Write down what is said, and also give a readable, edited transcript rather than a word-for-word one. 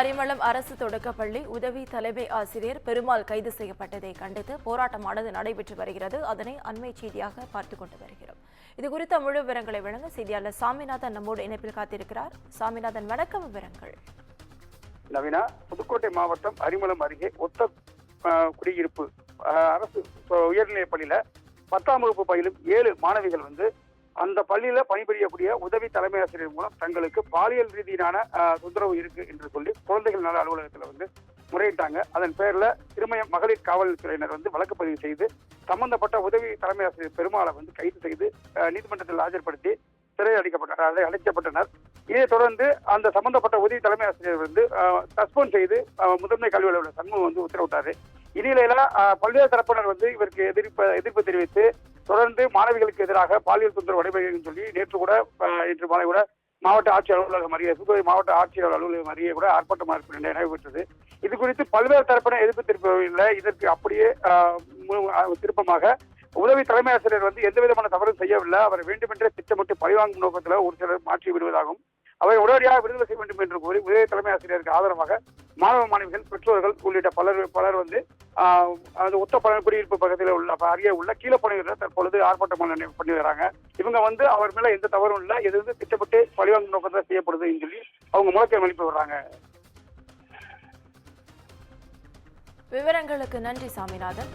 அரிமளம் அரசு தொடக்கப்பள்ளி உதவி தலைமை ஆசிரியர் பெருமாள் கைது செய்யப்பட்டதை கண்டித்து போராட்டமானது நடைபெற்று வருகிறது. அதனை அண்மை செய்தியாக பார்த்துக் கொண்டு வருகிறோம். இதுகுறித்த முழு விவரங்களை வழங்க செய்தியாளர் சாமிநாதன் நம்மோடு இணைப்பில் காத்திருக்கிறார். சாமிநாதன், வணக்கம். விவரங்கள். நவீனா, புதுக்கோட்டை மாவட்டம் அரிமளம் அருகே ஒத்த குடியிருப்பு அரசு உயர்நிலைப் பள்ளியில 10ஆம் வகுப்பு பயிலும் 7 மாணவிகள் அந்த பள்ளியில பணிபுரியக்கூடிய உதவி தலைமை ஆசிரியர் மூலம் தங்களுக்கு பாலியல் ரீதியிலான தொந்தரவு இருக்கு என்று சொல்லி குழந்தைகள் நல அலுவலகத்துல முறையிட்டாங்க. அதன் பேர்ல திருமயம் மகளிர் காவல்துறையினர் வழக்கு பதிவு செய்து சம்பந்தப்பட்ட உதவி தலைமை ஆசிரியர் பெருமாளை கைது செய்து நீதிமன்றத்தில் ஆஜர்படுத்தி சிறை அடைக்கப்பட்டனர். இதைத் தொடர்ந்து அந்த சம்பந்தப்பட்ட உதவி தலைமை ஆசிரியர் சஸ்பெண்ட் செய்து முதன்மை கல்வி அலுவலர் சண்முகம் உத்தரவிட்டாரு. இந்நிலையில பல்வேறு தரப்பினர் இவருக்கு எதிர்ப்பு தெரிவித்து தொடர்ந்து மாணவிகளுக்கு எதிராக பாலியல் தொந்தரவு நடைபெறும் சொல்லி நேற்று மாலை கூட மாவட்ட ஆட்சியர் அலுவலகம் அருகே புதுவை மாவட்ட ஆட்சியர் அலுவலகம் அருகே கூட ஆர்ப்பாட்டம் நடைபெற்றது. இது குறித்து பல்வேறு தரப்பினர் எதிர்ப்பு தெரிவிக்கவில்லை. இதற்கு அப்படியே திருப்பமாக உதவி தலைமை ஆசிரியர் எந்த விதமான தவறும் செய்யவில்லை, அவர் வேண்டுமென்றே திட்டமிட்டு பழிவாங்கும் நோக்கத்தில் ஒரு சிலர் மாற்றி விடுவதாகவும் அவை உடனடியாக விடுதலை செய்ய வேண்டும் என்று கூறி உதவி தலைமை ஆசிரியருக்கு ஆதரவாக மாணவ மாணவிகள், பெற்றோர்கள் உள்ளிட்ட பலர் ஒத்த குடியிருப்பு பக்கத்தில் அருகே உள்ள கீழப்பணியில் தற்பொழுது ஆர்ப்பாட்டம் பண்ணி வராங்க. இவங்க அவர் மேல எந்த தவறும் இல்லை, எது திட்டமிட்டு பழிவாங்கும் நோக்கத்தில் செய்யப்படுதுன்னு சொல்லி அவங்க முழக்கம் எழுப்பி வர்றாங்க. விவரங்களுக்கு நன்றி சாமிநாதன்.